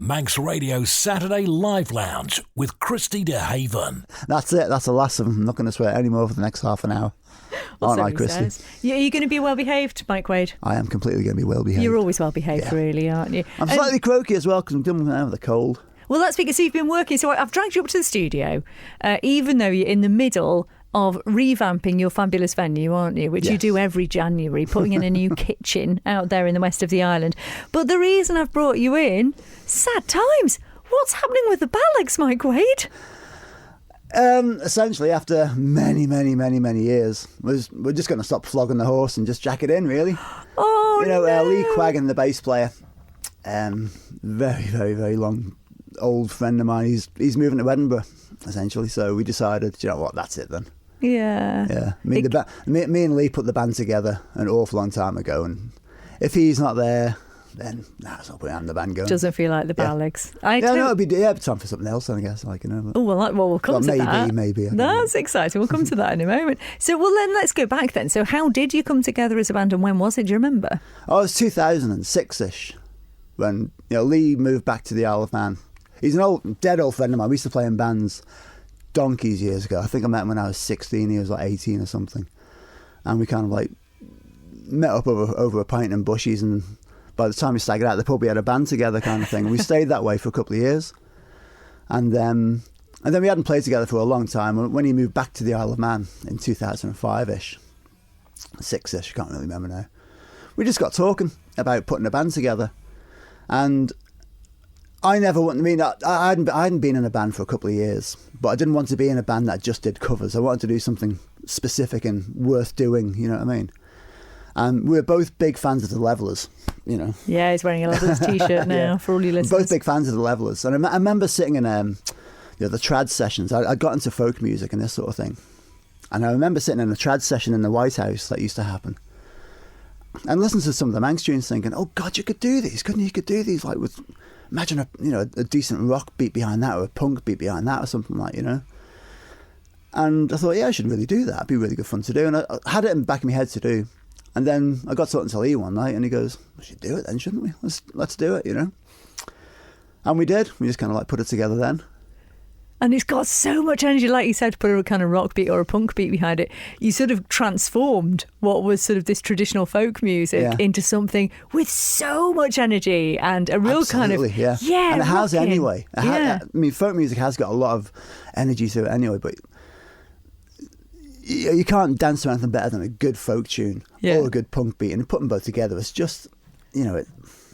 Manx Radio Saturday Live Lounge with Christy de Haven. That's it. That's the last of them. I'm not going to swear anymore for the next half an hour. Aren't I, Christy? Are you going to be well behaved, Mike Wade? I am completely going to be well behaved. You're always well behaved, really, aren't you? I'm slightly croaky as well because I'm dealing with the cold. Well, that's because you've been working. So I've dragged you up to the studio, even though you're in the middle of revamping your fabulous venue, aren't you? Which you do every January, putting in a new kitchen out there in the west of the island. But the reason I've brought you in, sad times. What's happening with the Ballaghs, Mike Wade? Essentially, after many years, we're just going to stop flogging the horse and just jack it in, really. Oh, no. Lee Quaggan, the bass player, very long old friend of mine. He's moving to Edinburgh, essentially. So we decided, you know what, that's it then. Yeah. Me and Lee put the band together an awful long time ago, and if he's not there, then that's not putting the band going. Doesn't feel like the Ballaghs. It'd be time for something else, then, I guess. We'll come to that. Maybe. That's exciting. We'll come to that in a moment. So, then let's go back then. So, how did you come together as a band, and when was it? Do you remember? Oh, it was 2006-ish when Lee moved back to the Isle of Man. He's an dead old friend of mine. We used to play in bands donkeys years ago. I think I met him when I was 16. He was like 18 or something, and we kind of met up over a pint in Bushies, and by the time we staggered out the pub, we had a band together, kind of thing. We stayed that way for a couple of years, and then we hadn't played together for a long time. When he moved back to the Isle of Man in 2005-ish, 6-ish, can't really remember now. We just got talking about putting a band together, and I hadn't been in a band for a couple of years, but I didn't want to be in a band that just did covers. I wanted to do something specific and worth doing, you know what I mean? And we were both big fans of the Levellers, Yeah, he's wearing a Levellers t-shirt now for all you listeners. We're both big fans of the Levellers. And I remember sitting in the trad sessions. I got into folk music and this sort of thing. And I remember sitting in a trad session in the White House that used to happen, and listening to some of the Manx tunes thinking, oh God, you could do these, couldn't you? You could do these with... Imagine a decent rock beat behind that, or a punk beat behind that, or something like, And I thought, I should really do that. It'd be really good fun to do. And I had it in the back of my head to do. And then I got talking to Lee one night, and he goes, we should do it then, shouldn't we? Let's do it, And we did. We just kind of put it together then. And it's got so much energy, like you said, to put a kind of rock beat or a punk beat behind it. You sort of transformed what was sort of this traditional folk music into something with so much energy and a real kind of... Yeah. And it has anyway. Folk music has got a lot of energy to it anyway, but you can't dance to anything better than a good folk tune or a good punk beat, and put them both together, it's just,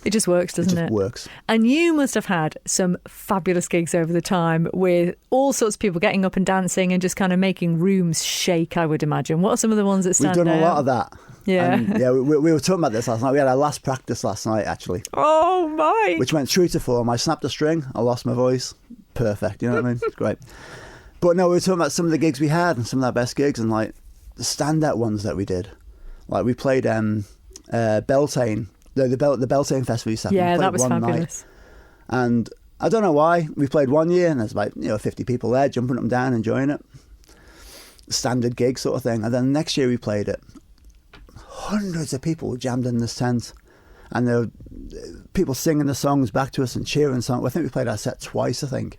it just works, doesn't it? It just works. And you must have had some fabulous gigs over the time with all sorts of people getting up and dancing and just kind of making rooms shake, I would imagine. What are some of the ones that stand out? We've done a lot of that. Yeah. And, we were talking about this last night. We had our last practice last night, actually. Oh, my. Which went true to form. I snapped a string. I lost my voice. Perfect. You know what I mean? It's great. But no, we were talking about some of the gigs we had and some of our best gigs, and the standout ones that we did. We played Beltane. The Beltane Festival used to happen. Yeah, that was fabulous. Night. And I don't know why. We played one year and there's 50 people there jumping up and down, enjoying it. Standard gig sort of thing. And then next year we played it. Hundreds of people jammed in this tent. And there were people singing the songs back to us and cheering songs. I think we played our set twice, I think.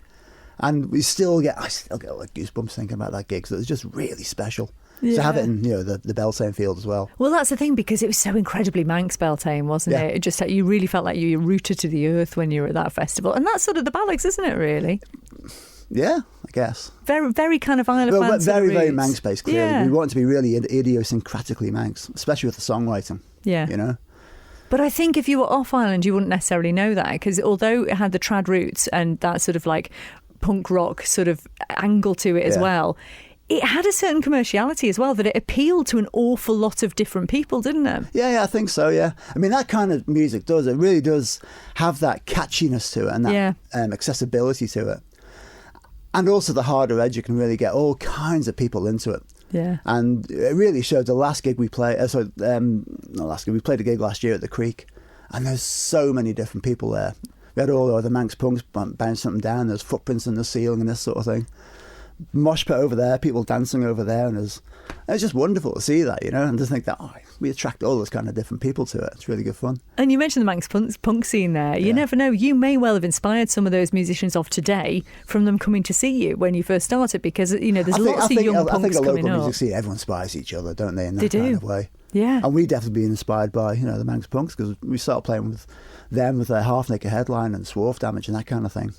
And I still get goosebumps thinking about that gig. So it was just really special. Yeah. To have it in the Beltane field as well. Well, that's the thing, because it was so incredibly Manx Beltane, wasn't it? It just you really felt like you were rooted to the earth when you were at that festival, and that's sort of the Ballaghs, isn't it? Really? Yeah, I guess. Very, very kind of Isle of Man. Very Manx based. Clearly, we want it to be really idiosyncratically Manx, especially with the songwriting. Yeah, But I think if you were off island, you wouldn't necessarily know that, because although it had the trad roots and that sort of punk rock sort of angle to it as well, it had a certain commerciality as well, that it appealed to an awful lot of different people, didn't it? Yeah, I think so, yeah. I mean, that kind of music it really does have that catchiness to it and that accessibility to it. And also the harder edge, you can really get all kinds of people into it. Yeah. And it really showed. The last gig we played, we played a gig last year at the Creek, and there's so many different people there. We had all the Manx punks bouncing something down, there's footprints in the ceiling and this sort of thing. mosh pit over there, people dancing over there, and it's just wonderful to see that, and just think that we attract all those kind of different people to it. It's really good fun. And you mentioned the Manx punk scene there. You never know. You may well have inspired some of those musicians of today from them coming to see you when you first started, because there's lots of young punks coming up. I think a local music scene, everyone inspires each other, don't they? In that kind of way. Yeah. And we definitely been inspired by the Manx punks, because we started playing with them with their Half Naked headline and Swarf Damage and that kind of thing.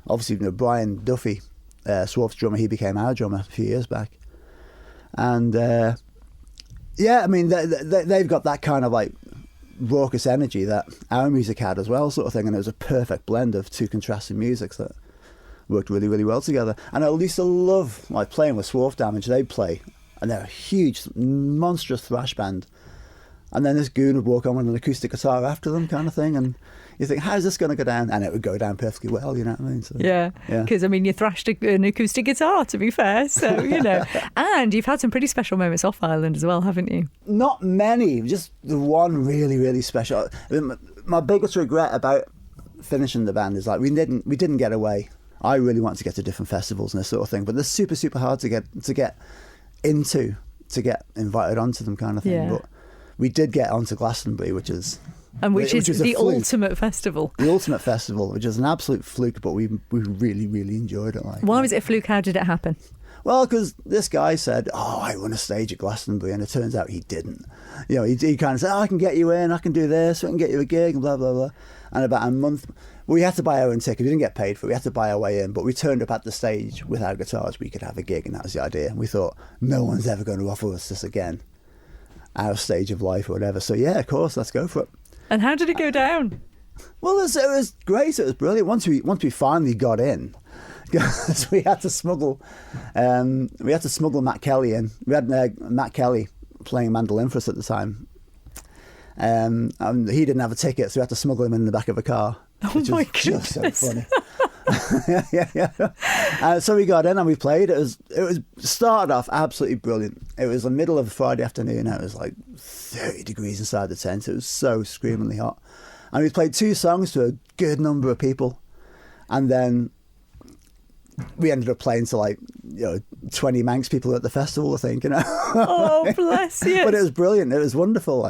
Obviously, Brian Duffy, Swarf's drummer, he became our drummer a few years back. And I mean, they've got that kind of like raucous energy that our music had as well, sort of thing. And it was a perfect blend of two contrasting musics that worked really, really well together. And I used to love like playing with Swarf Damage. They'd play, and they're a huge, monstrous thrash band. And then this goon would walk on with an acoustic guitar after them, kind of thing. And you think, how's this going to go down? And it would go down perfectly well, you know what I mean? So, yeah, because I mean, you thrashed an acoustic guitar, to be fair. So, and you've had some pretty special moments off Ireland as well, haven't you? Not many, just the one really, really special. I mean, my biggest regret about finishing the band is like we didn't get away. I really wanted to get to different festivals and this sort of thing, but they're super, super hard to get into, to get invited onto them, kind of thing. Yeah. But we did get onto Glastonbury, which is the ultimate festival. The ultimate festival, which is an absolute fluke, but we really, really enjoyed it. Why was it a fluke? How did it happen? Well, because this guy said, I want to stage at Glastonbury, and it turns out he didn't. He kind of said, I can get you in, I can do this, I can get you a gig, and blah, blah, blah. And about a month, we had to buy our own ticket. We didn't get paid for it. We had to buy our way in, but we turned up at the stage with our guitars. We could have a gig, and that was the idea. And we thought, no one's ever going to offer us this again, our stage of life or whatever. So yeah, of course, let's go for it. And how did it go down? Well, it was great. It was brilliant. Once we finally got in, because we had to smuggle Matt Kelly in. We had Matt Kelly playing mandolin for us at the time. And he didn't have a ticket, so we had to smuggle him in the back of a car. Oh my goodness. Just so funny. yeah. So we got in and we played. It was started off absolutely brilliant. It was the middle of a Friday afternoon. And it was like 30 degrees inside the tent. It was so screamingly hot. And we played 2 songs to a good number of people. And then we ended up playing to 20 Manx people at the festival, I think, Oh, bless you. But it was brilliant. It was wonderful,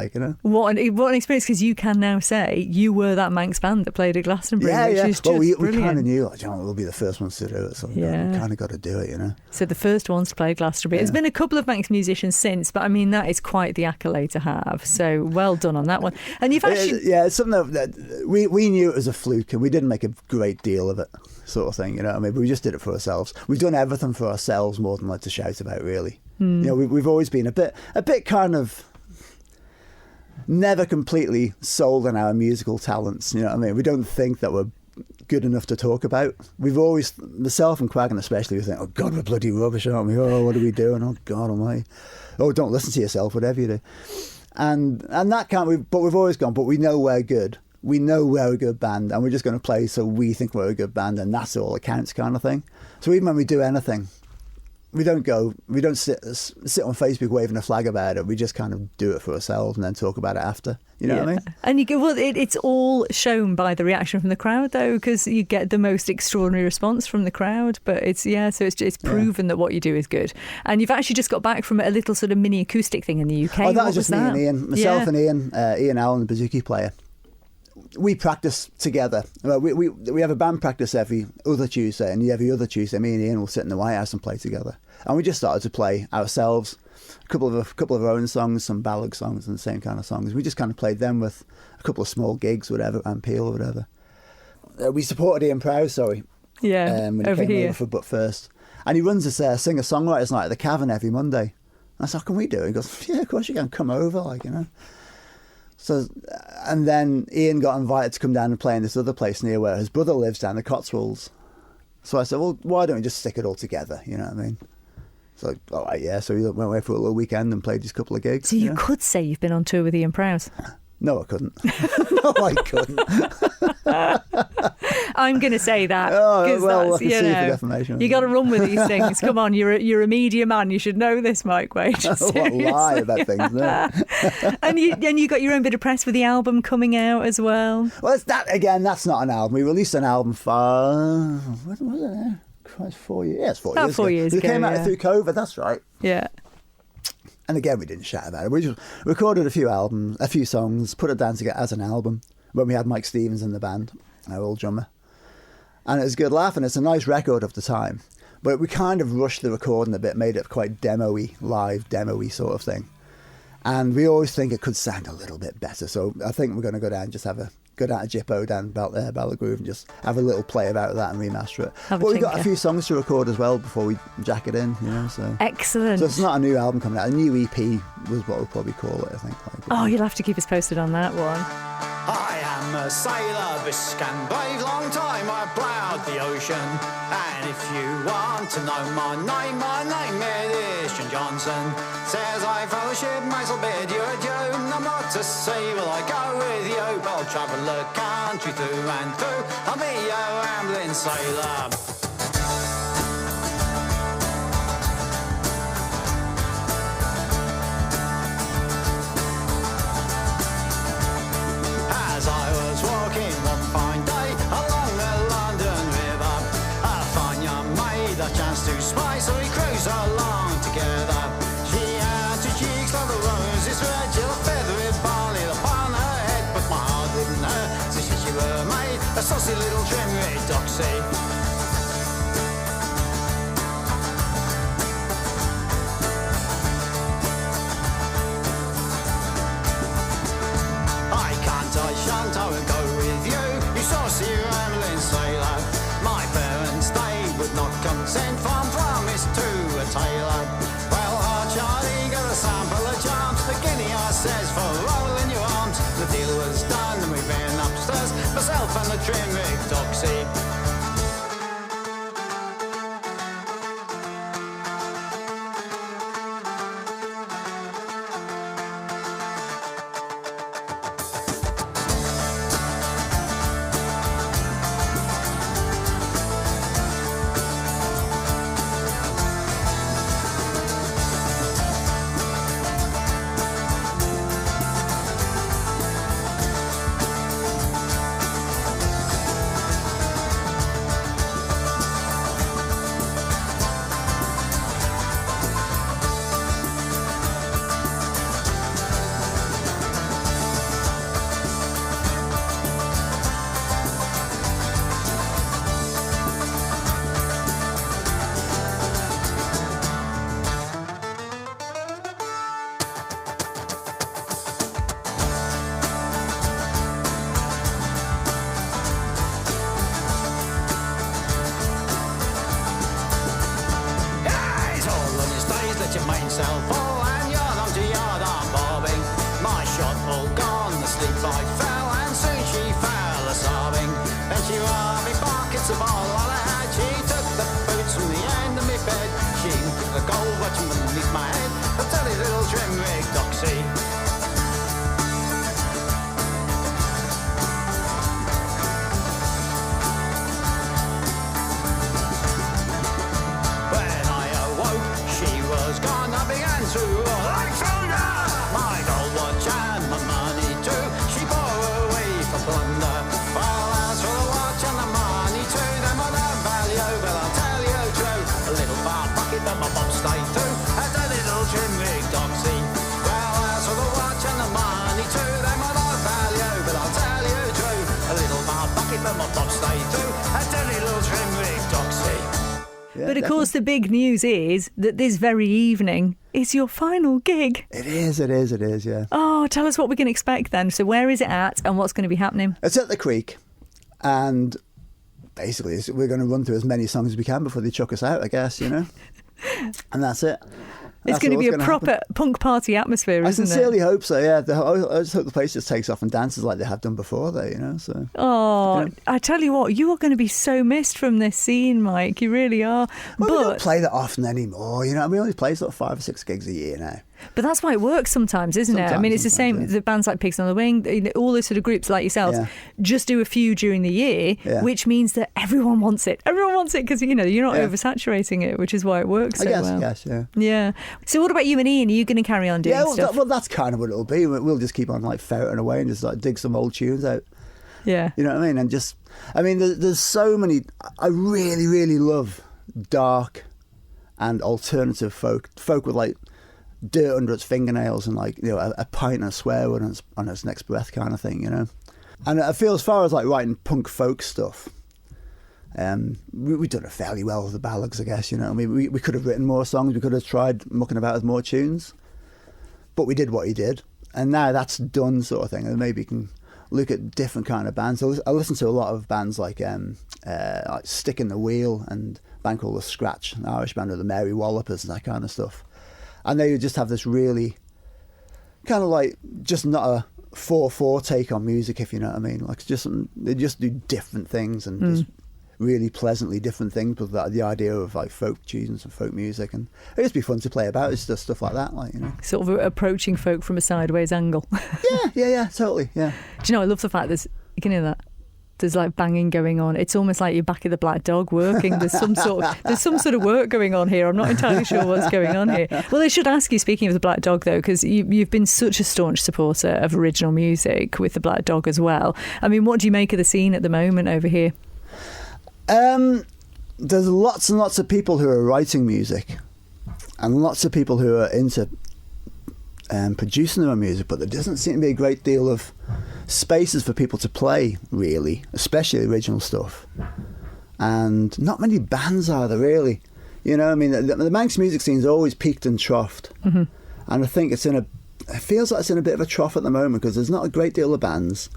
What an experience, because you can now say you were that Manx band that played at Glastonbury, which is just we brilliant. kind of knew, we'll be the first ones to do it, so we kind of got to do it, So the first ones to play Glastonbury. There's been a couple of Manx musicians since, but I mean, that is quite the accolade to have. So well done on that one. And you've actually... it's something that we knew it was a fluke, and we didn't make a great deal of it, sort of thing, I mean, we just did it for ourselves. We've done everything for ourselves more than to shout about, really. We've always been a bit kind of never completely sold on our musical talents. I mean, we don't think that we're good enough to talk about. We've always, myself and Quaggan especially, we think, oh God, we're bloody rubbish, aren't we? Oh, what are we doing? Oh God almighty. Oh, don't listen to yourself, whatever you do. And that but we've always gone, but we know we're good. We know we're a good band, and we're just going to play so we think we're a good band, and that's all that counts, kind of thing. So even when we do anything, we don't sit on Facebook waving a flag about it. We just kind of do it for ourselves and then talk about it after. You know what I mean? And it's all shown by the reaction from the crowd, though, because you get the most extraordinary response from the crowd. But it's proven that what you do is good. And you've actually just got back from a little sort of mini acoustic thing in the UK. Oh, that was just me and Ian, myself and Ian Allen, the bouzouki player. We practice together. We have a band practice every other Tuesday, and every other Tuesday, me and Ian will sit in the White House and play together. And we just started to play ourselves, a couple of our own songs, some Ballagh songs, and the same kind of songs. We just kind of played them with a couple of small gigs, whatever, and Peel or whatever. We supported Ian Prowse, when he came over for But First, and he runs this singer-songwriters night at the Cavern every Monday. And I said, can we do it? He goes, yeah, of course you can, come over, So, and then Ian got invited to come down and play in this other place near where his brother lives, down the Cotswolds. So I said, well, why don't we just stick it all together? You know what I mean? So, all right, yeah. So we went away for a little weekend and played these couple of gigs. So you could say you've been on tour with Ian Prowse. No, I couldn't. No, I couldn't. I'm going to say that. Oh, well, that's, defamation. You got to run with these things. Come on, you're a media man. You should know this, Mike Wade. What lie about things, no. and you got your own bit of press with the album coming out as well. Well, that's not an album. We released an album for... What was it? Christ, 4 years. Yeah, it's 4 About years 4 ago. years It ago, came out yeah. through COVID, that's right. Yeah. And again, we didn't shout about it. We just recorded a few songs, put it down together as an album when we had Mike Stevens in the band, our old drummer. And it was a good laugh, and it's a nice record of the time. But we kind of rushed the recording a bit, made it quite demo-y, live demo-y sort of thing. And we always think it could sound a little bit better. So I think we're going to go down and just go down to Jippo down Ballagh Groove and just have a little play about that and remaster it. Have a But we've got tinker. a few songs to record as well before we jack it in, so. Excellent. So it's not a new album coming out. A new EP was what we'll probably call it, I think. Oh, you'll have to keep us posted on that one. I am a sailor, bisque and brave, long time I ploughed the ocean. And if you want to know my name is John Johnson. Says I fellowship, Maisel bid you adieu. I'm not to sea, will I go with you? But I'll travel the country through and through. I'll be a rambling sailor. As I was walking one fine day along the London River, a fine young maid I chanced to spy, so we cruised along together. She had two cheeks like the roses red, she had a feathery bonnet upon her head, but my heart wouldn't hurt, so she were made a saucy little trim red doxy. I shan't, I won't go with you, you saucy rambling sailor. My parents, they would not consent from promise to a tailor. Well, hard Charlie got a sample of charms, the guinea I says for rolling your arms. The deal was done and we ran upstairs, myself and the trim rig doxy. But of course, the big news is that this very evening is your final gig. It is, yeah. Oh, tell us what we can expect then. So where is it at and what's going to be happening? It's at the Creek, and basically we're going to run through as many songs as we can before they chuck us out, I guess, And that's it. It's going to be a proper punk party atmosphere, isn't it? I sincerely hope so, yeah. I just hope the place just takes off and dances like they have done before, though, so. Oh, I tell you what, you are going to be so missed from this scene, Mike. You really are. Well, we don't play that often anymore, we only play sort of 5 or 6 gigs a year now. But that's why it works sometimes, isn't it? I mean, it's the same, yeah. the bands like Pigs on the Wing, all those sort of groups like yourselves, just do a few during the year, which means that everyone wants it. Everyone wants it because, you're not oversaturating it, which is why it works so well. I guess, yeah. Yeah. So what about you and Ian? Are you going to carry on doing stuff? Well, that's kind of what it'll be. We'll just keep on ferreting away and just dig some old tunes out. Yeah. You know what I mean? And there's so many. I really, really love dark and alternative folk with like dirt under its fingernails and like, you know, a pint and a swear word on its next breath kind of thing, you know. And I feel as far as like writing punk folk stuff, we've done it fairly well with the Ballaghs, I guess, you know. I mean, we could have written more songs, we could have tried mucking about with more tunes, but we did what he did, and now that's done, sort of thing. And maybe you can look at different kind of bands. I listen to a lot of bands like Stick in the Wheel and a band called The Scratch, an Irish band with the Mary Wallopers and that kind of stuff. And they just have this really kind of like just not a 4/4 take on music, if you know what I mean. Like they just do different things and just really pleasantly different things with the idea of like folk tunes and folk music, and it just be fun to play about. It's just stuff like that, like, you know, sort of approaching folk from a sideways angle. yeah, totally. Yeah. Do you know? I love the fact you can hear that. There's like banging going on. It's almost like you're back at the Black Dog working. There's some sort of work going on here. I'm not entirely sure what's going on here. Well, I should ask you, speaking of the Black Dog though, because you've been such a staunch supporter of original music with the Black Dog as well. I mean, what do you make of the scene at the moment over here? There's lots and lots of people who are writing music and lots of people who are into producing their own music, but there doesn't seem to be a great deal of spaces for people to play, really, especially original stuff. And not many bands are there, really. You know, I mean, the Manx music scene's always peaked and troughed. Mm-hmm. And I think it feels like it's in a bit of a trough at the moment because there's not a great deal of bands.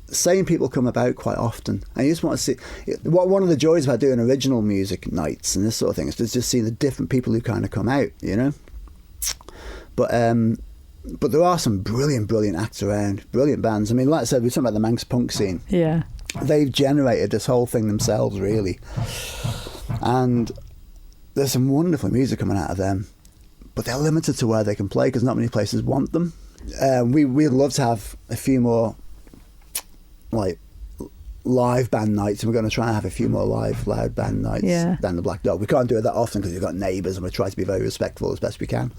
Same people come about quite often, and you just want to see one of the joys about doing original music nights and this sort of thing is to just see the different people who kind of come out, you know. But there are some brilliant acts around, brilliant bands. I mean, like I said, we're talking about the Manx punk scene. Yeah, they've generated this whole thing themselves, really, and there's some wonderful music coming out of them. But they're limited to where they can play because not many places want them. We'd love to have a few more like live band nights, and we're going to try and have a few more loud band nights than the Black Dog. We can't do it that often because we've got neighbours, and we try to be very respectful as best we can.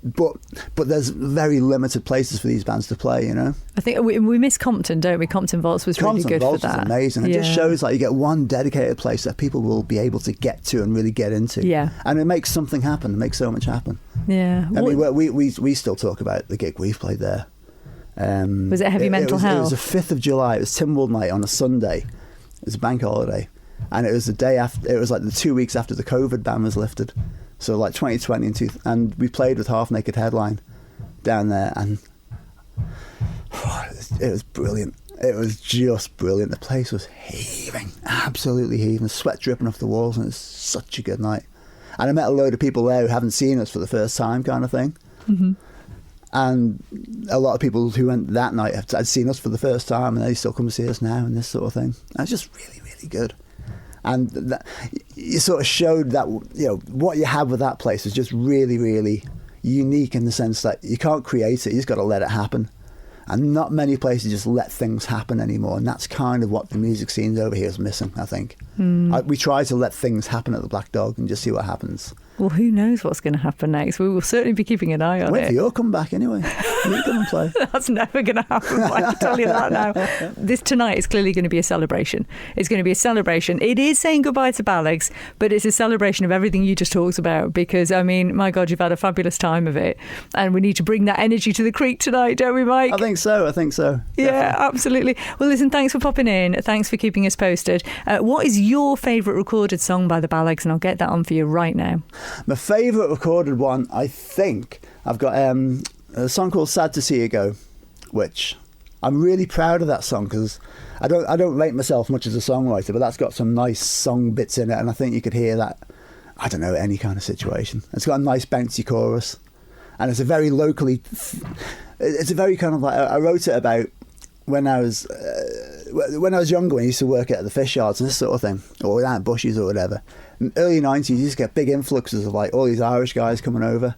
But there's very limited places for these bands to play, you know. I think we miss Compton, don't we? Compton Vaults was really good for that. Compton Vaults is amazing. It just shows like you get one dedicated place that people will be able to get to and really get into. Yeah. And it makes something happen. It makes so much happen. Yeah. I mean, we still talk about the gig we've played there. Was it Heavy Mental Health? It was the 5th of July. It was Timwald night on a Sunday. It was a bank holiday. And it was the day after, it was like the 2 weeks after the COVID ban was lifted. So like 2020 and we played with Half Naked Headline down there, and it was brilliant. It was just brilliant. The place was heaving, absolutely heaving, sweat dripping off the walls, and it was such a good night. And I met a load of people there who haven't seen us for the first time, kind of thing. Mm-hmm. And a lot of people who went that night had seen us for the first time, and they still come to see us now, and this sort of thing. And it's just really, really good. And you sort of showed that, you know, what you had with that place was just really, really unique in the sense that you can't create it, you just got to let it happen. And not many places just let things happen anymore, and that's kind of what the music scene over here is missing, I think. We try to let things happen at the Black Dog and just see what happens. Well, who knows what's going to happen next? We will certainly be keeping an eye on it. Wait for your comeback anyway. You come and play. That's never going to happen, I can tell you that now. This tonight is clearly going to be a celebration. It's going to be a celebration. It is saying goodbye to Ballaghs, but it's a celebration of everything you just talked about because, I mean, my God, you've had a fabulous time of it. And we need to bring that energy to the creek tonight, don't we, Mike? I think so. Yeah, definitely. Absolutely. Well, listen, thanks for popping in. Thanks for keeping us posted. What is your favourite recorded song by the Ballaghs? And I'll get that on for you right now. My favourite recorded one, I think, I've got a song called Sad to See You Go, which I'm really proud of that song because I don't rate myself much as a songwriter, but that's got some nice song bits in it, and I think you could hear that, I don't know, any kind of situation. It's got a nice bouncy chorus, and it's a very locally, it's a very kind of like, I wrote it about when I was younger, when I used to work at the fish yards and this sort of thing, or down at Bushes or whatever. In the early 90s, you just get big influxes of like all these Irish guys coming over,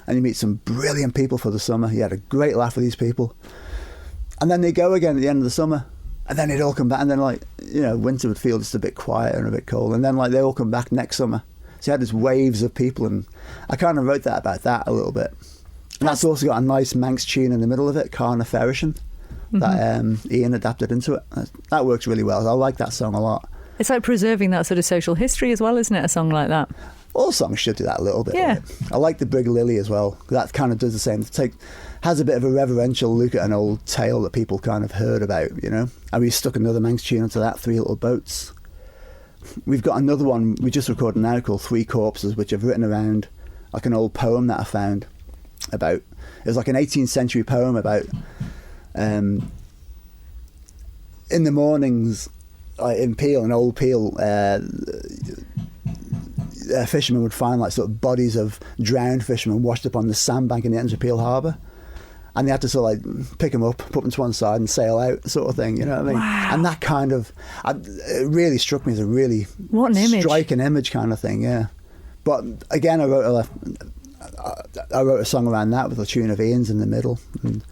and you meet some brilliant people for the summer. You had a great laugh with these people, and then they go again at the end of the summer, and then they'd all come back, and then like, you know, winter would feel just a bit quieter and a bit cold, and then like they all come back next summer. So you had these waves of people, and I kind of wrote that about that a little bit. And that's also got a nice Manx tune in the middle of it, Carna Ferishin, that Ian adapted into it. That works really well. I like that song a lot. It's like preserving that sort of social history as well, isn't it? A song like that. All songs should do that a little bit. Yeah. Right? I like the Brig Lily as well. That kind of does the same. Has a bit of a reverential look at an old tale that people kind of heard about, you know. And we stuck another Manx tune onto that, Three Little Boats. We've got another one we just recorded now called Three Corpses, which I've written around like an old poem that I found about. It was like an 18th century poem about in the mornings in Peel, in Old Peel, fishermen would find like sort of bodies of drowned fishermen washed up on the sandbank in the entrance of Peel Harbour, and they had to sort of like pick them up, put them to one side and sail out, sort of thing, you know what I mean? Wow. And that kind of it really struck me as a really what an image. striking image kind of thing, yeah. But again, I wrote a song around that with a tune of Ian's in the middle, and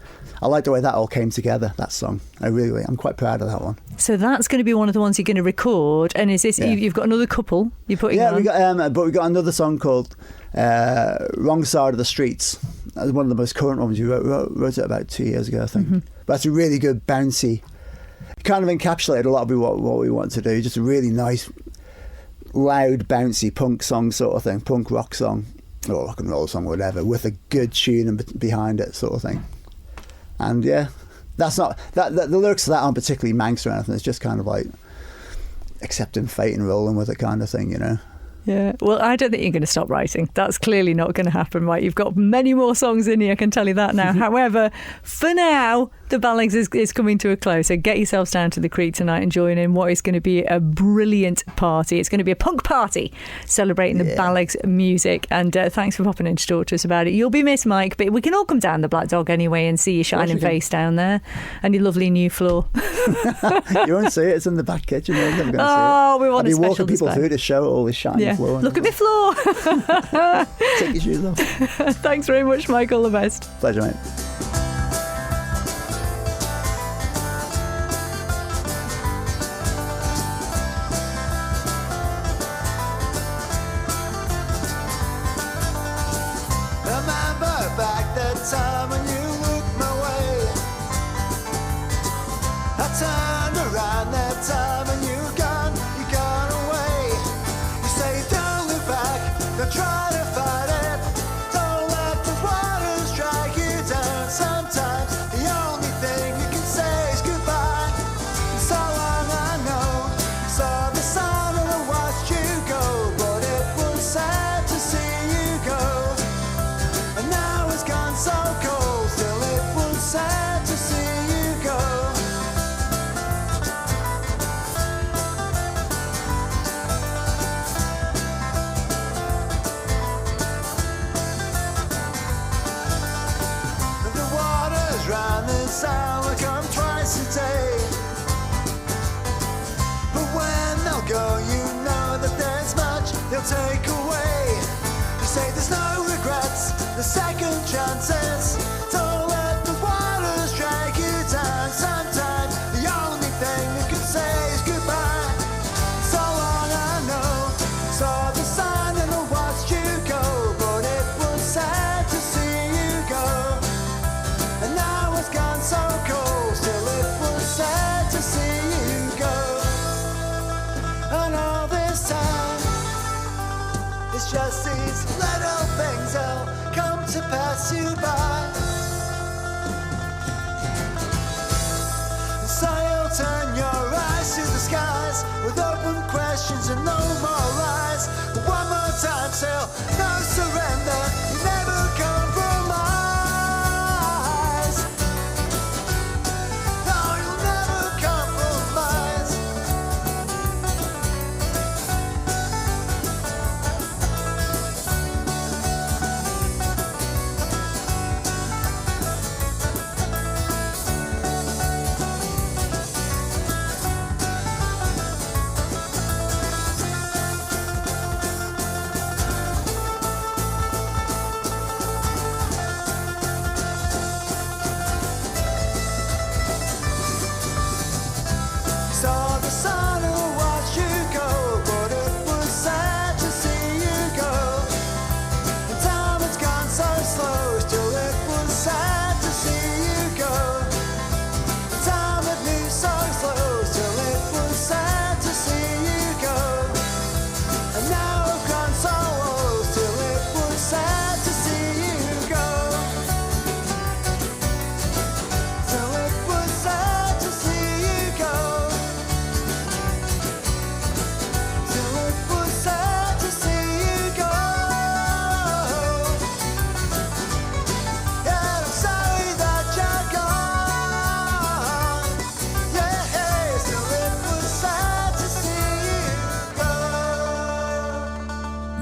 I like the way that all came together, that song. I'm quite proud of that one. So that's going to be one of the ones you're going to record, and is this you've got another couple you're putting on? We got we got another song called Wrong Side of the Streets. That was one of the most current ones. You wrote it about 2 years ago, I think. But that's a really good bouncy, kind of encapsulated a lot of what we want to do. Just a really nice, loud, bouncy punk song sort of thing, punk rock song, or rock and roll song, whatever, with a good tune behind it sort of thing. And yeah, that's not the lyrics of that aren't particularly Manx or anything. It's just kind of like accepting fate and rolling with it kind of thing, you know. Yeah, well, I don't think you're going to stop writing. That's clearly not going to happen, right? You've got many more songs in you, I can tell you that now. However, for now, the Ballaghs is coming to a close. So get yourselves down to the Creek tonight and join in what is going to be a brilliant party. It's going to be a punk party celebrating the Ballaghs music. And thanks for popping in to talk to us about it. You'll be missed, Mike, but we can all come down the Black Dog anyway and see your shining face down there and your lovely new floor. You won't see it. It's in the back kitchen. You're never going to see it. Oh, we want a I'll be special walking people display through to show all this shiny floor. Look at my floor. Take your shoes off. Thanks very much, Mike. All the best. Pleasure, mate. Remember back that time when you looked my way. I turned around that time and you gone away. You say don't look back, don't try to fight it. Don't let the waters drag you down. Sometimes the only thing you can say is goodbye. So long I know, saw the sun and I watched you go, but it was sad to see you go. And now it's gone so cold, still it was sad to see you go. And the waters round this sound will come twice a day. But when they'll go, you know that there's much they'll take away. You say there's no regrets, the second chances. Don't let the waters drag you down. Sometimes the only thing you can say is goodbye. So long I know, saw the sun and I watched you go, but it was sad to see you go. And now it's gone so cold, still it was sad to see you go. And all this time, it's just these little things that'll come to pass you by. So you'll turn your eyes to the skies with open questions and no more lies. One more time till no surrender, you never compromise. No, you'll never compromise.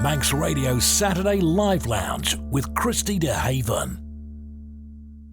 Manx Radio Saturday Live Lounge with Christy de Haven.